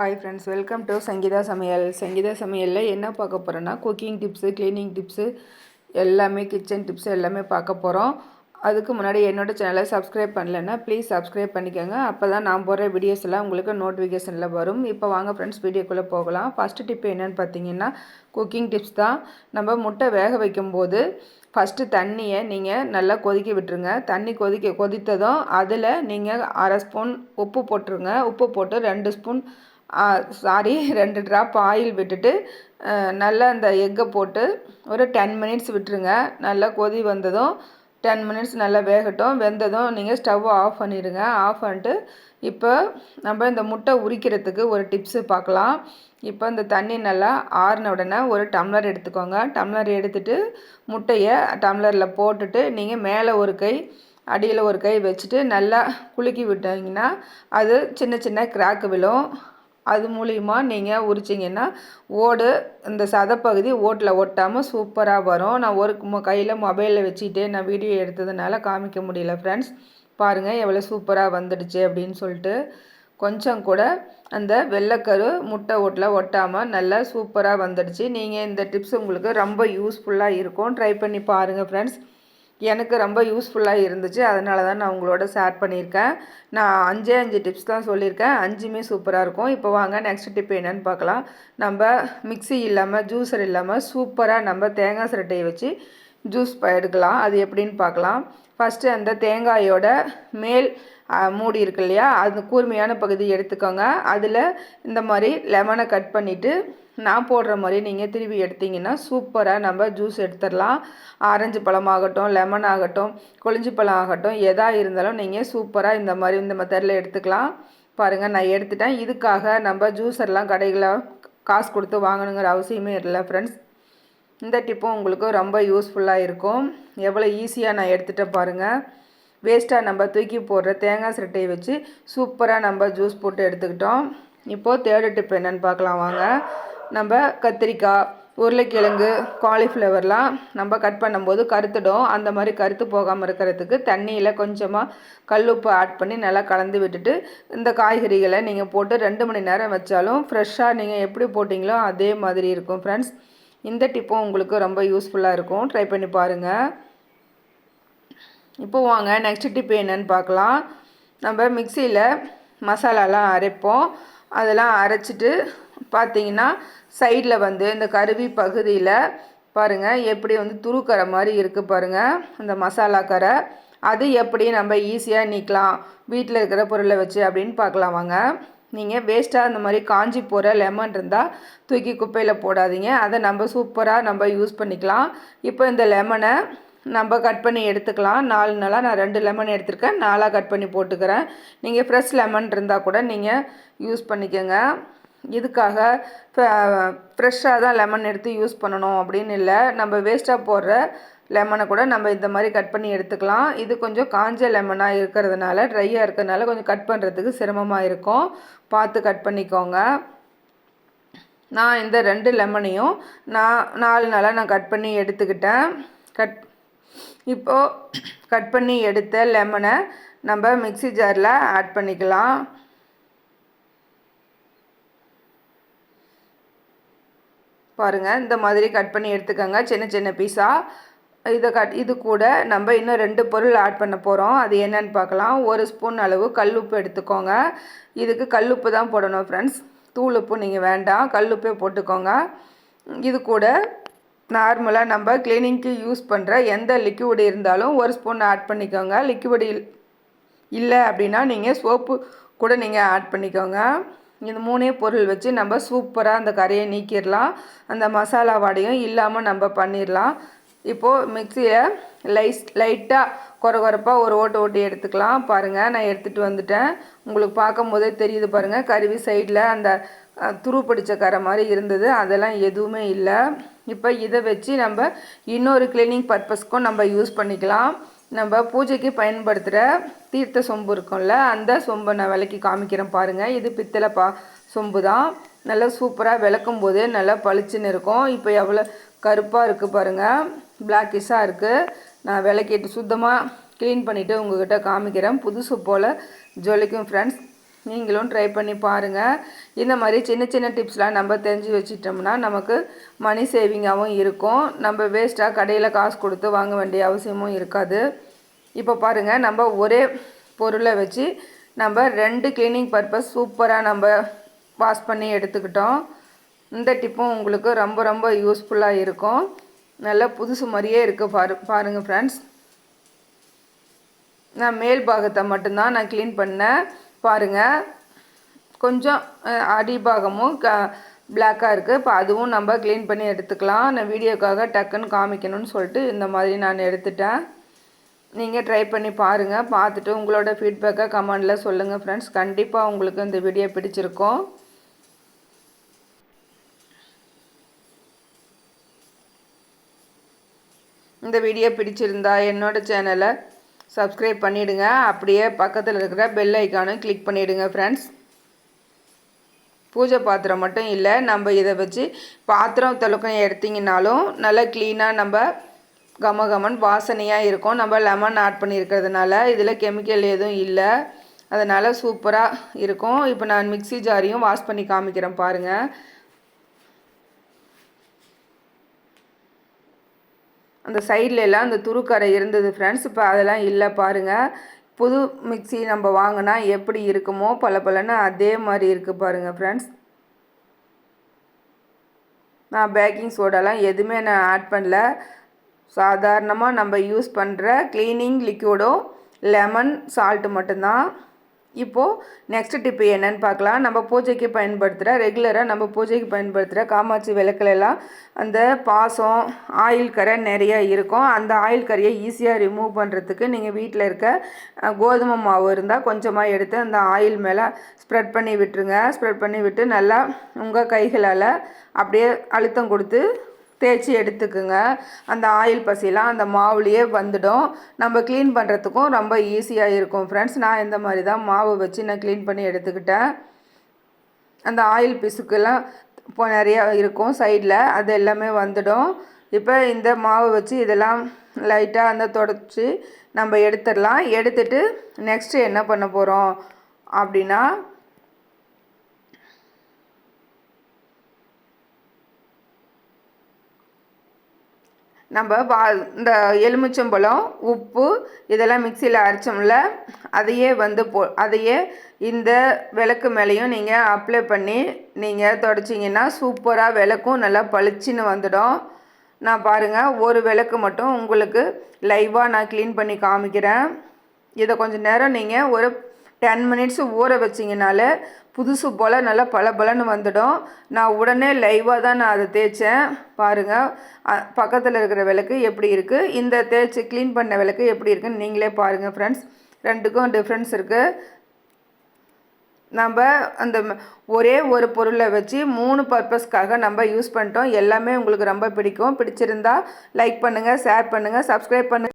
Hi friends, welcome to Sangeetha சமையல். சங்கீதா சமையலில் என்ன பார்க்க போகிறோன்னா, குக்கிங் டிப்ஸு, க்ளீனிங் டிப்ஸு, எல்லாமே கிச்சன் டிப்ஸு எல்லாமே பார்க்க போகிறோம். அதுக்கு முன்னாடி என்னோடய சேனலை சப்ஸ்கிரைப் பண்ணலைன்னா ப்ளீஸ் சப்ஸ்கிரைப் பண்ணிக்கோங்க. அப்போ தான் நான் போடுற வீடியோஸ் எல்லாம் உங்களுக்கு நோட்டிஃபிகேஷனில் வரும். இப்போ வாங்க ஃப்ரெண்ட்ஸ், வீடியோக்குள்ளே போகலாம். ஃபஸ்ட்டு டிப் என்னென்னு பார்த்தீங்கன்னா, குக்கிங் டிப்ஸ் தான். நம்ம முட்டை வேக வைக்கும்போது ஃபஸ்ட்டு தண்ணியை நீங்கள் நல்லா கொதிக்க விட்டுருங்க. தண்ணி கொதித்ததும் அதில் நீங்கள் 1/2 ஸ்பூன் உப்பு போட்டுருங்க. உப்பு போட்டு 2 ஸ்பூன் 2 ட்ராப் ஆயில் விட்டுட்டு நல்லா அந்த எக்கை போட்டு ஒரு 10 மினிட்ஸ் விட்டுருங்க. நல்லா கொதி வந்ததும் 10 மினிட்ஸ் நல்லா வேகட்டும். வெந்ததும் நீங்கள் ஸ்டவ்வை ஆஃப் பண்ணிடுங்க. ஆஃப் பண்ணிட்டு இப்போ நம்ம இந்த முட்டை உரிக்கிறதுக்கு ஒரு டிப்ஸு பார்க்கலாம். இப்போ இந்த தண்ணி நல்லா ஆறின உடனே ஒரு டம்ளர் எடுத்துக்கோங்க. டம்ளர் எடுத்துகிட்டு முட்டையை டம்ளரில் போட்டுட்டு நீங்கள் மேலே ஒரு கை அடியில் ஒரு கை வச்சுட்டு நல்லா குலுக்கி விட்டீங்கன்னா அது சின்ன சின்ன கிராக்கு விழும். அது மூலிமா நீங்கள் உரிச்சிங்கன்னா இந்த சதைப்பகுதி ஓட்டில் ஒட்டாமல் சூப்பராக வரும். நான் ஒரு கையில் மொபைலில் வச்சுக்கிட்டே நான் வீடியோ எடுத்ததுனால காமிக்க முடியல ஃப்ரெண்ட்ஸ். பாருங்கள் எவ்வளோ சூப்பராக வந்துடுச்சு அப்படின்னு சொல்லிட்டு. கொஞ்சம் கூட அந்த வெள்ளைக்கரு முட்டை ஓட்டில் ஒட்டாமல் நல்லா சூப்பராக வந்துடுச்சு. நீங்கள் இந்த டிப்ஸ் உங்களுக்கு ரொம்ப யூஸ்ஃபுல்லாக இருக்கும். ட்ரை பண்ணி பாருங்கள் ஃப்ரெண்ட்ஸ். எனக்கு ரொம்ப யூஸ்ஃபுல்லாக இருந்துச்சு. அதனால தான் நான் உங்களோட ஷேர் பண்ணியிருக்கேன். நான் 5 டிப்ஸ் தான் சொல்லியிருக்கேன். 5மே சூப்பராக இருக்கும். இப்போ வாங்க நெக்ஸ்ட் டிப் என்னென்னு பார்க்கலாம். நம்ம மிக்ஸி இல்லாமல், ஜூஸர் இல்லாமல் சூப்பராக நம்ம தேங்காய் சிரட்டையை வச்சு ஜூஸ் எடுக்கலாம். அது எப்படின்னு பார்க்கலாம். ஃபஸ்ட்டு அந்த தேங்காயோட மேல் மூடி இருக்கு இல்லையா, அது கூர்மையான பகுதி எடுத்துக்கோங்க. அதில் இந்த மாதிரி லெமனை கட் பண்ணிவிட்டு நான் போடுற மாதிரி நீங்கள் திருவி எடுத்திங்கன்னா சூப்பராக நம்ம ஜூஸ் எடுத்துடலாம். ஆரஞ்சு பழமாகட்டும், லெமன் ஆகட்டும், கொழிஞ்சி பழம் ஆகட்டும், எதாக இருந்தாலும் நீங்கள் சூப்பராக இந்த மெத்தடில் எடுத்துக்கலாம். பாருங்கள், நான் எடுத்துட்டேன். இதுக்காக நம்ம ஜூஸர்லாம் கடைகளில் காசு கொடுத்து வாங்கணுங்கிற அவசியமே இல்லை ஃப்ரெண்ட்ஸ். இந்த டிப்பும் உங்களுக்கு ரொம்ப யூஸ்ஃபுல்லாக இருக்கும். எவ்வளோ ஈஸியாக நான் எடுத்துகிட்டேன் பாருங்கள். வேஸ்ட்டாக நம்ம தூக்கி போடுற தேங்காய் சிரட்டையை வச்சு சூப்பராக நம்ம ஜூஸ் போட்டு எடுத்துக்கிட்டோம். இப்போது தேர்டு டிப் என்னென்னு பார்க்கலாம் வாங்க. நம்ம கத்திரிக்காய், உருளைக்கிழங்கு, காலிஃப்ளவர்லாம் நம்ம கட் பண்ணும்போது கருத்துடும். அந்த மாதிரி கருத்து போகாமல் இருக்கிறதுக்கு தண்ணியில் கொஞ்சமாக கல்லுப்பு ஆட் பண்ணி நல்லா கலந்து விட்டுட்டு இந்த காய்கறிகளை நீங்கள் போட்டு 2 மணி நேரம் வச்சாலும் ஃப்ரெஷ்ஷாக நீங்கள் எப்படி போட்டிங்களோ அதே மாதிரி இருக்கும் ஃப்ரெண்ட்ஸ். இந்த டிப்பும் உங்களுக்கு ரொம்ப யூஸ்ஃபுல்லாக இருக்கும். ட்ரை பண்ணி பாருங்கள். இப்போ வாங்க நெக்ஸ்ட் டிப் என்னென்னு பார்க்கலாம். நம்ம மிக்சியில் மசாலாலாம் அரைப்போம். அதெல்லாம் அரைச்சிட்டு பார்த்திங்கன்னா சைடில் இந்த கருவி பகுதியில் பாருங்கள் எப்படி துருக்கரை மாதிரி இருக்குது பாருங்கள், அந்த மசாலா கரை. அது எப்படி நம்ம ஈஸியாக நீக்கலாம் வீட்டில் இருக்கிற பொருளை வச்சு அப்படின்னு பார்க்கலாம் வாங்க. நீங்கள் வேஸ்ட்டாக அந்த மாதிரி காஞ்சி போகிற லெமன் இருந்தால் தூக்கி குப்பையில் போடாதீங்க. அதை நம்ம சூப்பராக நம்ம யூஸ் பண்ணிக்கலாம். இப்போ இந்த லெமனை நம்ம கட் பண்ணி எடுத்துக்கலாம். 4 நாளாக நான் 2 லெமன் எடுத்துருக்கேன். 4ஆக கட் பண்ணி போட்டுக்கிறேன். நீங்கள் ஃப்ரெஷ் லெமன் இருந்தால் கூட நீங்கள் யூஸ் பண்ணிக்கோங்க. இதுக்காக ஃப்ரெஷ்ஷாக தான் லெமன் எடுத்து யூஸ் பண்ணணும் அப்படின்னு இல்லை. நம்ம வேஸ்ட்டாக போடுற லெமனை கூட நம்ம இந்த மாதிரி கட் பண்ணி எடுத்துக்கலாம். இது கொஞ்சம் காஞ்ச லெமனாக இருக்கிறதுனால, ட்ரையாக இருக்கிறதுனால கொஞ்சம் கட் பண்ணுறதுக்கு சிரமமாக இருக்கும். பார்த்து கட் பண்ணிக்கோங்க. நான் இந்த 2 லெமனையும் 4 நாளாக நான் கட் பண்ணி எடுத்துக்கிட்டேன். இப்போது கட் பண்ணி எடுத்த லெமனை நம்ம மிக்ஸி ஜாரில் ஆட் பண்ணிக்கலாம். பாருங்கள், இந்த மாதிரி கட் பண்ணி எடுத்துக்கோங்க சின்ன சின்ன பீஸாக. இது கூட நம்ம இன்னும் 2 பொருள் ஆட் பண்ண போகிறோம். அது என்னன்னு பார்க்கலாம். 1 ஸ்பூன் அளவு கல்லுப்பு எடுத்துக்கோங்க. இதுக்கு கல்லுப்பு தான் போடணும் ஃப்ரெண்ட்ஸ். தூள் உப்பு நீங்கள் வேண்டாம், கல்லுப்பே போட்டுக்கோங்க. இது கூட நார்மலாக நம்ம க்ளீனிங்க்கு யூஸ் பண்ணுற எந்த லிக்விட் இருந்தாலும் 1 ஸ்பூன் ஆட் பண்ணிக்கோங்க. லிக்விட் இல்லை அப்படின்னா நீங்கள் சோப்பு கூட நீங்கள் ஆட் பண்ணிக்கோங்க. இந்த 3 பொருள் வச்சு நம்ம சூப்பராக அந்த கரையை நீக்கிடலாம். அந்த மசாலா வாடையும் இல்லாமல் நம்ம பண்ணிடலாம். இப்போது மிக்சியில் லைட்டாக கொரப்பாக ஒரு ஓட்டி எடுத்துக்கலாம். பாருங்கள், நான் எடுத்துகிட்டு வந்துட்டேன். உங்களுக்கு பார்க்கும் போதே தெரியுது பாருங்கள், கருவி சைடில் அந்த துரு பிடிச்ச கரை மாதிரி இருந்தது. அதெல்லாம் எதுவுமே இல்லை. இப்போ இதை வச்சு நம்ம இன்னொரு க்ளீனிங் பர்பஸ்க்கும் நம்ம யூஸ் பண்ணிக்கலாம். நம்ம பூஜைக்கு பயன்படுத்துகிற தீர்த்த சொம்பு இருக்கும்ல, அந்த சொம்பை நான் விளக்கி காமிக்கிறேன் பாருங்கள். இது பித்தளை சொம்பு தான். நல்லா சூப்பராக விளக்கும் போதே நல்லா பளிச்சுன்னு இருக்கும். இப்போ எவ்வளோ கருப்பாக இருக்குது பாருங்கள், பிளாக்கிஷாக இருக்குது. நான் விளக்கிட்டு சுத்தமாக க்ளீன் பண்ணிவிட்டு உங்கள்கிட்ட காமிக்கிறேன். புதுசு போல் ஜொலிக்கும் ஃப்ரெண்ட்ஸ். நீங்களும் ட்ரை பண்ணி பாருங்கள். இந்த மாதிரி சின்ன சின்ன டிப்ஸ்லாம் நம்ம தெரிஞ்சு வச்சிட்டோம்னா நமக்கு மணி சேவிங்காகவும் இருக்கும். நம்ம வேஸ்ட்டாக கடையில் காசு கொடுத்து வாங்க வேண்டிய அவசியமும் இருக்காது. இப்போ பாருங்கள், நம்ம ஒரே பொருளை வச்சு நம்ம 2 க்ளீனிங் பர்பஸ் சூப்பராக நம்ம வாஷ் பண்ணி எடுத்துக்கிட்டோம். இந்த டிப்பும் உங்களுக்கு ரொம்ப ரொம்ப யூஸ்ஃபுல்லாக இருக்கும். நல்லா புதுசு மாதிரியே இருக்குது பாருங்கள் ஃப்ரெண்ட்ஸ். நான் மேல் பாகத்தை மட்டும்தான் நான் க்ளீன் பண்ணேன். பாருங்கள், கொஞ்சம் அடிபாகமும் பிளாக்காக இருக்குது. இப்போ அதுவும் நம்ம க்ளீன் பண்ணி எடுத்துக்கலாம். நான் வீடியோக்காக டக்குன்னு காமிக்கணும்னு சொல்லிட்டு இந்த மாதிரி நான் எடுத்துட்டேன். நீங்கள் ட்ரை பண்ணி பாருங்கள். பார்த்துட்டு உங்களோட ஃபீட்பேக்கை கமெண்டில் சொல்லுங்கள் ஃப்ரெண்ட்ஸ். கண்டிப்பாக உங்களுக்கு இந்த வீடியோ பிடிச்சிருக்கும். இந்த வீடியோ பிடிச்சிருந்தா என்னோடய சேனலை சப்ஸ்கிரைப் பண்ணிவிடுங்க. அப்படியே பக்கத்தில் இருக்கிற பெல் ஐக்கானும் கிளிக் பண்ணிவிடுங்க ஃப்ரெண்ட்ஸ். பூஜை பாத்திரம் மட்டும் இல்லை, நம்ம இதை வச்சு பாத்திரம் தொலைக்கம் எடுத்திங்கனாலும் நல்லா க்ளீனாக நம்ம கமகமன் வாசனையாக இருக்கும். நம்ம லெமன் ஆட் பண்ணியிருக்கிறதுனால இதில் கெமிக்கல் எதுவும் இல்லை, அதனால் சூப்பராக இருக்கும். இப்போ நான் மிக்ஸி ஜாரையும் வாஷ் பண்ணி காமிக்கிறேன் பாருங்கள். அந்த சைட்லலாம் அந்த துருக்கரை இருந்தது ஃப்ரெண்ட்ஸ். இப்போ அதெல்லாம் இல்லை பாருங்கள். புது மிக்ஸி நம்ம வாங்கினா எப்படி இருக்குமோ பளபளன்னு அதே மாதிரி இருக்குது பாருங்கள் ஃப்ரெண்ட்ஸ். நான் பேக்கிங் சோடாலாம் எதுவுமே நான் ஆட் பண்ணல. சாதாரணமாக நம்ம யூஸ் பண்ணுற க்ளீனிங் லிக்விடும் லெமன் சால்ட்டு மட்டும்தான். இப்போது நெக்ஸ்ட் டிப்பு என்னென்னு பார்க்கலாம். நம்ம பூஜைக்கு பயன்படுத்துகிற ரெகுலராக நம்ம பூஜைக்கு பயன்படுத்துகிற காமாட்சி விளக்குலலாம் அந்த பாசம் ஆயில் கரை நிறையா இருக்கும். அந்த ஆயில் கரையை ஈஸியாக ரிமூவ் பண்ணுறதுக்கு நீங்கள் வீட்டில் இருக்க கோதுமை மாவு இருந்தால் கொஞ்சமாக எடுத்து அந்த ஆயில் மேலே ஸ்ப்ரெட் பண்ணி விட்டுருங்க. ஸ்ப்ரெட் பண்ணி விட்டு நல்லா உங்கள் கைகளால் அப்படியே அழுத்தம் கொடுத்து தேய்ச்சி எடுத்துக்குங்க. அந்த ஆயில் பசிலாம் அந்த மாவுலேயே வந்துடும். நம்ம க்ளீன் பண்ணுறதுக்கும் ரொம்ப ஈஸியாக இருக்கும் ஃப்ரெண்ட்ஸ். நான் இந்த மாதிரி தான் மாவு வச்சு நான் க்ளீன் பண்ணி எடுத்துக்கிட்டேன். அந்த ஆயில் பிசுக்கெல்லாம் இப்போ நிறையா இருக்கும் சைடில், அது எல்லாமே வந்துடும். இப்போ இந்த மாவு வச்சு இதெல்லாம் லைட்டாக அந்த தொடச்சி நம்ம எடுத்துடலாம். எடுத்துட்டு நெக்ஸ்ட்டு என்ன பண்ண போகிறோம் அப்படின்னா, நம்ம இந்த எலுமிச்சம்பழம் உப்பு இதெல்லாம் மிக்சியில் அரைச்சோம்ல, அதையே இந்த விளக்கு மேலேயும் நீங்கள் அப்ளை பண்ணி நீங்கள் தொடச்சிங்கன்னா சூப்பராக விளக்கும் நல்லா பளிச்சுன்னு வந்துடும். நான் பாருங்கள், ஒரு விளக்கு மட்டும் உங்களுக்கு லைவாக நான் க்ளீன் பண்ணி காமிக்கிறேன். இதை கொஞ்சம் நேரம் நீங்கள் ஒரு 10 மினிட்ஸ் ஊற வச்சிங்கனாலே புதுசு போல் நல்லா பளபளன்னு வந்துடும். நான் உடனே லைவாக தான் நான் அதை தேய்ச்சேன். பாருங்கள், பக்கத்தில் இருக்கிற விளக்கு எப்படி இருக்குது, இந்த தேய்ச்சி க்ளீன் பண்ண விளக்கு எப்படி இருக்குன்னு நீங்களே பாருங்கள் ஃப்ரெண்ட்ஸ். ரெண்டுக்கும் டிஃப்ரென்ஸ் இருக்குது. நம்ம அந்த ஒரே ஒரு பொருளை வச்சு 3 பர்பஸ்க்காக நம்ம யூஸ் பண்ணிட்டோம். எல்லாமே உங்களுக்கு ரொம்ப பிடிக்கும். பிடிச்சிருந்தா லைக் பண்ணுங்கள், ஷேர் பண்ணுங்கள், சப்ஸ்கிரைப் பண்ணுங்கள்.